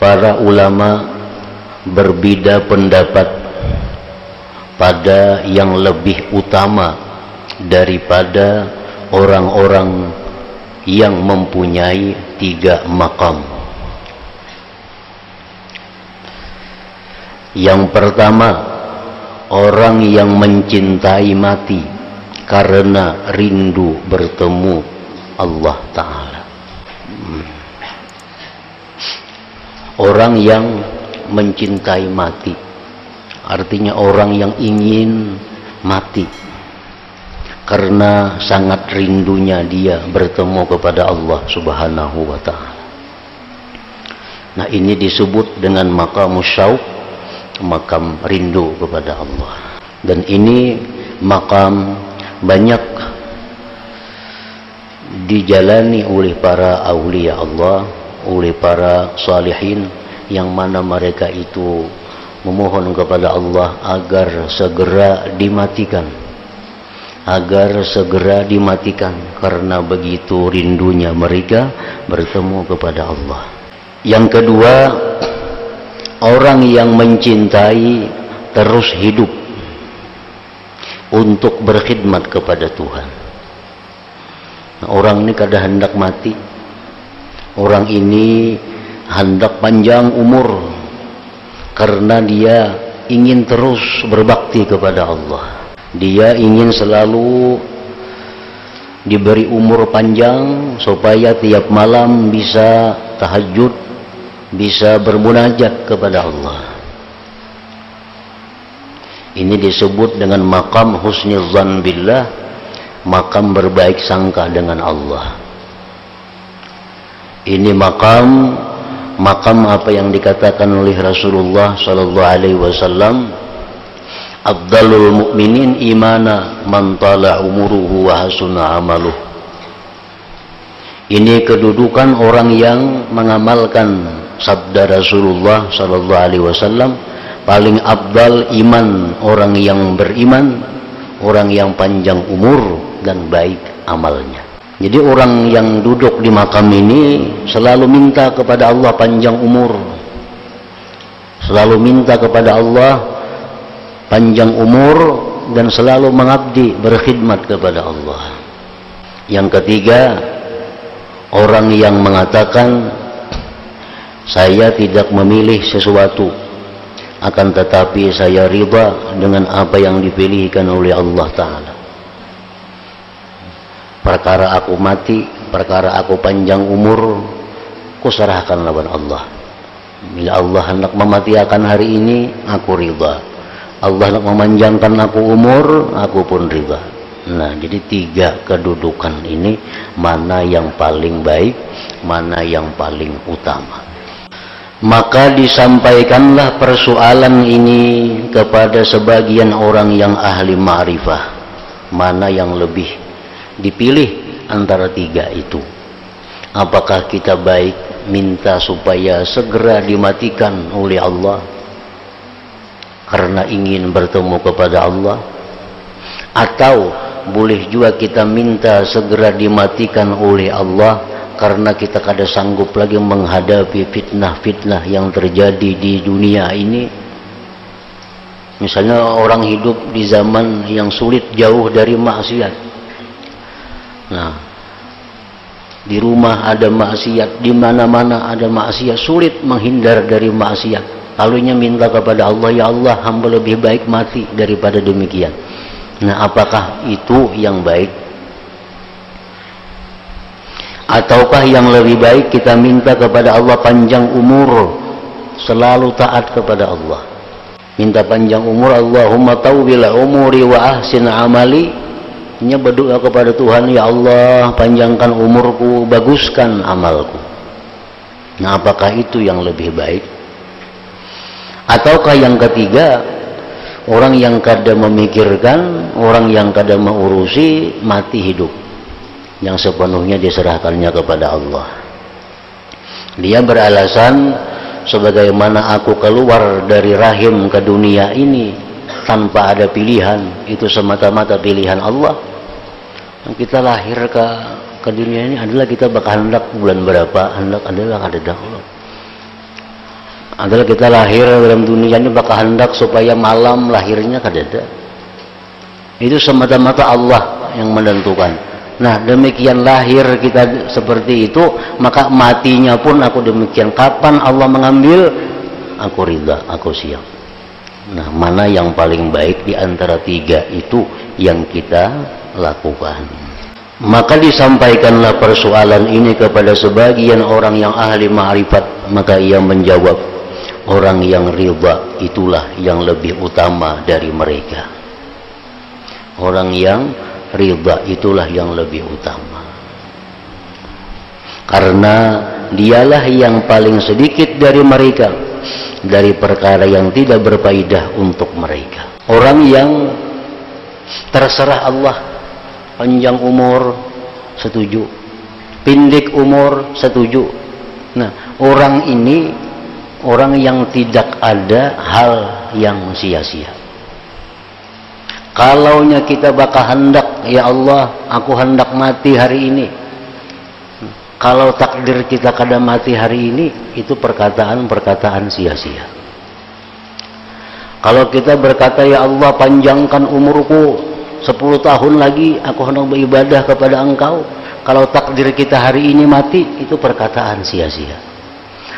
Para ulama berbeda pendapat pada yang lebih utama daripada orang-orang yang mempunyai 3 maqam. Yang pertama, orang yang mencintai mati karena rindu bertemu Allah Ta'ala. Orang yang mencintai mati, artinya orang yang ingin mati karena sangat rindunya dia bertemu kepada Allah Subhanahu wa Ta'ala. Nah, ini disebut dengan maqamus syauq, makam rindu kepada Allah. Dan ini makam banyak dijalani oleh para aulia Allah, oleh para salihin, yang mana mereka itu memohon kepada Allah agar segera dimatikan, karena begitu rindunya mereka bertemu kepada Allah. Yang kedua, orang yang mencintai terus hidup untuk berkhidmat kepada Tuhan. Nah, orang ini kada hendak mati. Orang ini hendak panjang umur karena dia ingin terus berbakti kepada Allah. Dia ingin selalu diberi umur panjang supaya tiap malam bisa tahajud, bisa bermunajat kepada Allah. Ini disebut dengan maqam husnidzan billah, makam berbaik sangka dengan Allah. Ini makam apa yang dikatakan oleh Rasulullah sallallahu alaihi wasallam, afdalul mu'minin imana man tala umuruhu wa hasuna amaluh. Ini kedudukan orang yang mengamalkan sabda Rasulullah sallallahu alaihi wasallam, paling afdal iman orang yang beriman, orang yang panjang umur dan baik amalnya. Jadi orang yang duduk di makam ini selalu minta kepada Allah panjang umur, selalu minta kepada Allah panjang umur, dan selalu mengabdi berkhidmat kepada Allah. Yang ketiga, orang yang mengatakan saya tidak memilih sesuatu, akan tetapi saya ridha dengan apa yang dipilihkan oleh Allah Ta'ala. Perkara aku mati, perkara aku panjang umur, ku serahkan lawan Allah. Bila Allah hendak mematikan hari ini, aku ridha. Allah hendak memanjangkan aku umur, aku pun ridha. Nah, jadi 3 kedudukan ini, mana yang paling baik, mana yang paling utama. Maka disampaikanlah persoalan ini kepada sebagian orang yang ahli ma'rifah, mana yang lebih dipilih antara 3 itu. Apakah kita baik minta supaya segera dimatikan oleh Allah karena ingin bertemu kepada Allah, atau boleh juga kita minta segera dimatikan oleh Allah karena kita kada sanggup lagi menghadapi fitnah-fitnah yang terjadi di dunia ini. Misalnya orang hidup di zaman yang sulit, jauh dari maksiat. Nah, di rumah ada maksiat, di mana-mana ada maksiat, sulit menghindar dari maksiat. Lalunya minta kepada Allah, ya Allah, hamba lebih baik mati daripada demikian. Nah, apakah itu yang baik? Ataukah yang lebih baik kita minta kepada Allah panjang umur, selalu taat kepada Allah, minta panjang umur, Allahumma tawwil umuri wa ahsin amali. Nya berdoa kepada Tuhan, ya Allah, panjangkan umurku, baguskan amalku. Nah, apakah itu yang lebih baik? Ataukah yang ketiga, orang yang kada memikirkan, orang yang kada mengurusi mati hidup, yang sepenuhnya diserahkannya kepada Allah. Dia beralasan, sebagaimana aku keluar dari rahim ke dunia ini tanpa ada pilihan, itu semata-mata pilihan Allah. Kita lahir ke dunia ini adalah kita bakal hendak bulan berapa, hendak adalah kehendak Allah. Adalah kita lahir dalam dunia ini bakal hendak supaya malam lahirnya kadada. Itu semata-mata Allah yang menentukan. Nah, demikian lahir kita seperti itu, maka matinya pun aku demikian. Kapan Allah mengambil, aku ridha, aku siap. Nah, mana yang paling baik di antara tiga itu yang kita lakukan. Maka disampaikanlah persoalan ini kepada sebagian orang yang ahli ma'rifat, maka ia menjawab, orang yang ridha itulah yang lebih utama dari mereka. Orang yang ridha itulah yang lebih utama, karena dialah yang paling sedikit dari mereka dari perkara yang tidak berfaedah untuk mereka. Orang yang terserah Allah, panjang umur setuju, pendek umur setuju. Nah, orang ini orang yang tidak ada hal yang sia-sia. Kalaunya kita bakal hendak, ya Allah, aku hendak mati hari ini. Kalau takdir kita kada mati hari ini, itu perkataan-perkataan sia-sia. Kalau kita berkata, ya Allah, panjangkan umurku 10 tahun lagi, aku hendak beribadah kepada Engkau. Kalau takdir kita hari ini mati, itu perkataan sia-sia.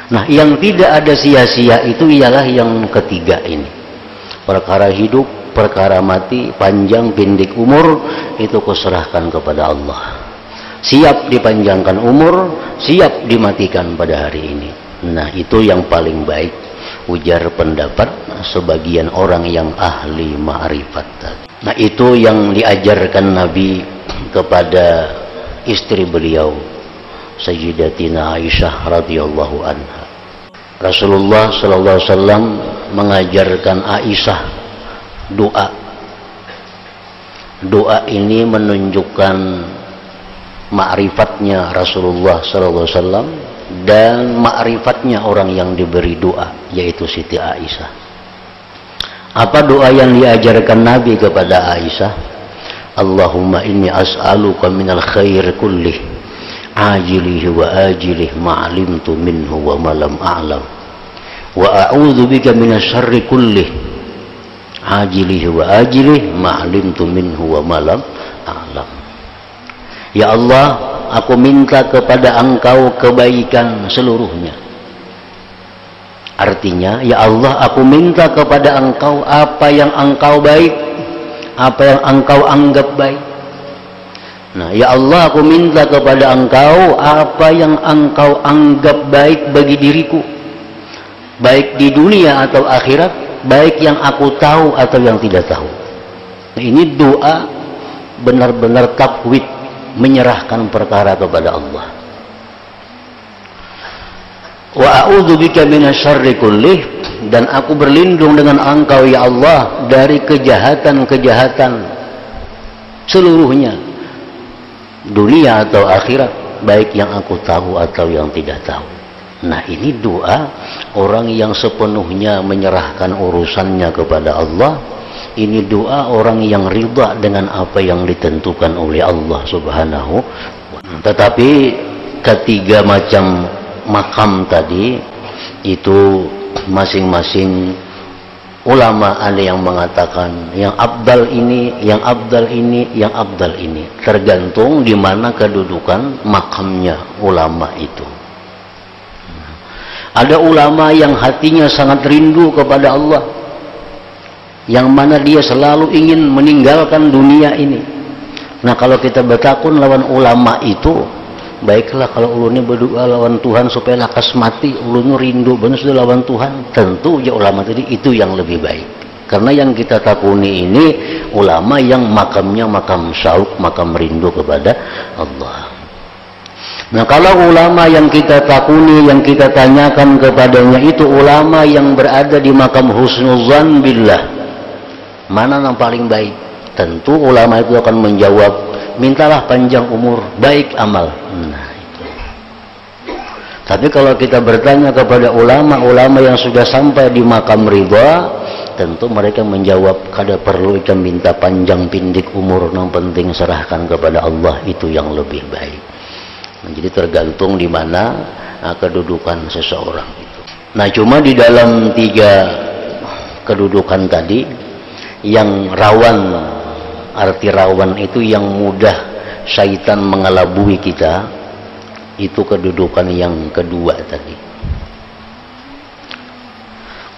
Nah, yang tidak ada sia-sia itu ialah yang ketiga ini. Perkara hidup, perkara mati, panjang pendek umur, itu kuserahkan kepada Allah. Siap dipanjangkan umur, siap dimatikan pada hari ini. Nah, itu yang paling baik, ujar pendapat sebagian orang yang ahli ma'rifat tadi. Nah, itu yang diajarkan Nabi kepada istri beliau, Sayyidatina Aisyah radhiyallahu anha. Rasulullah sallallahu alaihi wasallam mengajarkan Aisyah doa. Doa ini menunjukkan ma'rifatnya Rasulullah sallallahu alaihi wasallam dan ma'rifatnya orang yang diberi doa, yaitu Siti Aisyah. Apa doa yang diajarkan Nabi kepada Aisyah? Allahumma inni as'aluka minal khair kullih ajilihi wa ajilih ma'alimtu minhu wa malam a'lam wa a'udhu bika minasyarri kullih ajilihi wa ajilih ma'alimtu minhu wa malam a'lam. Ya Allah, aku minta kepada Engkau kebaikan seluruhnya. Artinya, ya Allah, aku minta kepada Engkau apa yang Engkau baik, apa yang Engkau anggap baik. Nah, ya Allah, aku minta kepada Engkau apa yang Engkau anggap baik bagi diriku, baik di dunia atau akhirat, baik yang aku tahu atau yang tidak tahu. Nah, ini doa benar-benar tafwid, menyerahkan perkara kepada Allah. Wa a'udzubika minasyarri kullih, dan aku berlindung dengan Engkau ya Allah dari kejahatan-kejahatan seluruhnya, dunia atau akhirat, baik yang aku tahu atau yang tidak tahu. Nah, ini doa orang yang sepenuhnya menyerahkan urusannya kepada Allah. Ini doa orang yang ridha dengan apa yang ditentukan oleh Allah Subhanahu. Tetapi ketiga macam makam tadi itu masing-masing ulama ada yang mengatakan yang abdal ini, yang abdal ini, yang abdal ini, tergantung di mana kedudukan makamnya ulama itu. Ada ulama yang hatinya sangat rindu kepada Allah, yang mana dia selalu ingin meninggalkan dunia ini. Nah, kalau kita bertakun lawan ulama itu, baiklah kalau ulunnya berdoa lawan Tuhan supaya lakas mati, ulunnya rindu benar sudah lawan Tuhan, tentu ya ulama tadi itu yang lebih baik. Karena yang kita takuni ini ulama yang makamnya makam syauq, makam rindu kepada Allah. Nah, kalau ulama yang kita takuni, yang kita tanyakan kepadanya itu ulama yang berada di makam husnuzan billah, mana yang paling baik? Tentu ulama itu akan menjawab, mintalah panjang umur, baik amal. Nah, itu. Tapi kalau kita bertanya kepada ulama-ulama yang sudah sampai di makam ridha, tentu mereka menjawab, kada perlu kita minta panjang pindik umur, yang penting serahkan kepada Allah, itu yang lebih baik. Nah, jadi tergantung di mana kedudukan seseorang itu. Nah, cuma di dalam 3 kedudukan tadi, yang rawan, arti rawan itu yang mudah syaitan mengelabui kita, itu kedudukan yang kedua tadi.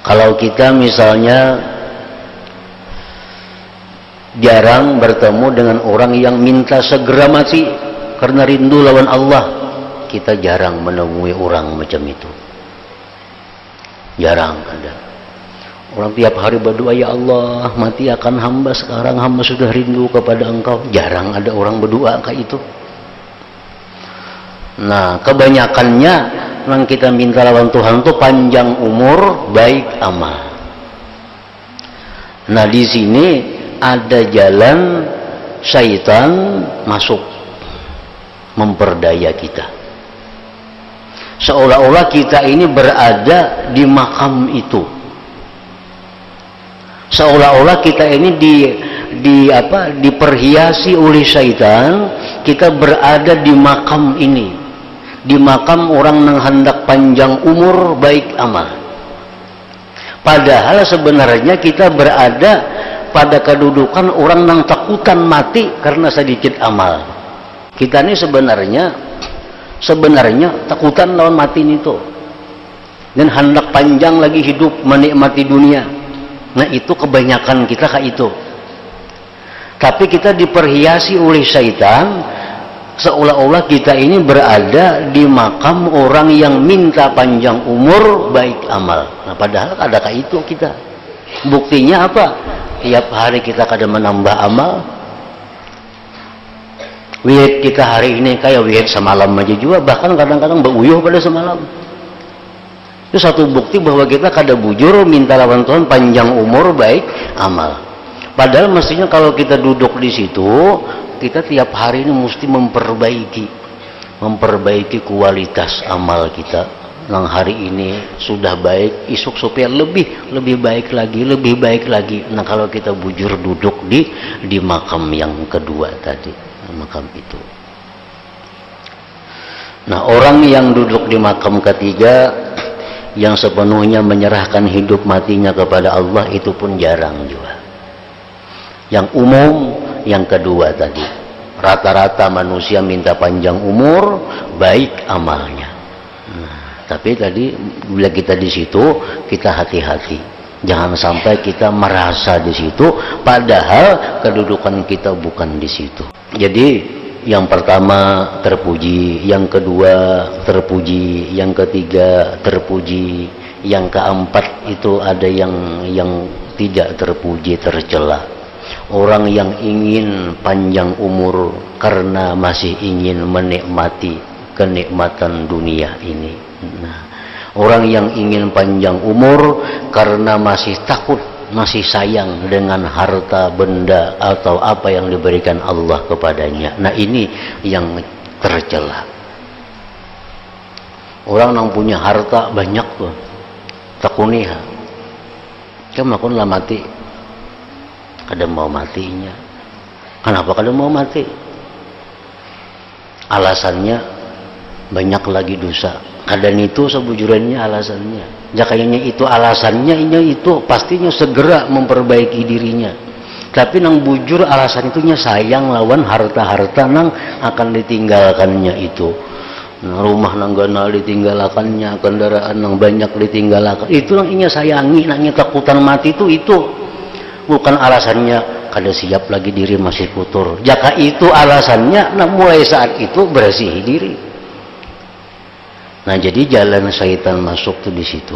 Kalau kita misalnya jarang bertemu dengan orang yang minta segera mati karena rindu lawan Allah, kita jarang menemui orang macam itu. Jarang ada. Orang tiap hari berdoa, ya Allah, mati akan hamba sekarang, hamba sudah rindu kepada Engkau. Jarang ada orang berdoa kayak itu. Nah, kebanyakannya yang kita minta lawan Tuhan itu panjang umur, baik amal. Nah, di sini ada jalan syaitan masuk memperdaya kita. Seolah-olah kita ini berada di makam itu. Seolah-olah kita ini diperhiasi oleh syaitan, kita berada di makam ini. Di makam orang yang hendak panjang umur, baik amal. Padahal sebenarnya kita berada pada kedudukan orang yang takutan mati karena sedikit amal. Kita ini sebenarnya takutan lawan mati itu, dan hendak panjang lagi hidup menikmati dunia. Nah, itu kebanyakan kita kayak itu. Tapi kita diperhiasi oleh syaitan, seolah-olah kita ini berada di makam orang yang minta panjang umur, baik amal. Nah, padahal ada kayak itu kita. Buktinya apa? Tiap hari kita kadang menambah amal. Wirid kita hari ini kayak wirid semalam aja juga, bahkan kadang-kadang beruyuh pada semalam. Itu satu bukti bahwa kita kada bujur minta lawan Tuhan panjang umur, baik amal. Padahal mestinya kalau kita duduk di situ, kita tiap hari ini mesti memperbaiki kualitas amal kita. Yang hari ini sudah baik, esok supaya lebih baik lagi. Nah, kalau kita bujur duduk di makam yang kedua tadi, makam itu. Nah, orang yang duduk di makam ketiga, yang sepenuhnya menyerahkan hidup matinya kepada Allah, itu pun jarang juga. Yang umum, yang kedua tadi, rata-rata manusia minta panjang umur, baik amalnya. Nah, tapi tadi bila kita di situ, kita hati-hati, jangan sampai kita merasa di situ, padahal kedudukan kita bukan di situ. Jadi yang pertama terpuji, yang kedua terpuji, yang ketiga terpuji, yang keempat itu ada yang tidak terpuji, tercela. Orang yang ingin panjang umur karena masih ingin menikmati kenikmatan dunia ini. Nah, orang yang ingin panjang umur karena masih takut, masih sayang dengan harta benda atau apa yang diberikan Allah kepadanya. Nah, ini yang tercela. Orang yang punya harta banyak tuh, takuniha, kamu akan mati. Kadang mau matinya. Kenapa kadang mau mati? Alasannya banyak lagi dosa. Kadang itu sebujurannya alasannya. Jakayanya itu alasannya, ini itu pastinya segera memperbaiki dirinya. Tapi nang bujur alasan itunya sayang lawan harta-harta nang akan ditinggalkannya itu. Nah, rumah nang ganal ditinggalkannya, kendaraan nang banyak ditinggalkan. Itu nang inya sayangi, nangnya takutan mati itu. Bukan alasannya kada siap lagi diri masih kotor. Jika itu alasannya, nah mulai saat itu bersihi diri. Nah, jadi jalan syaitan masuk tuh di situ.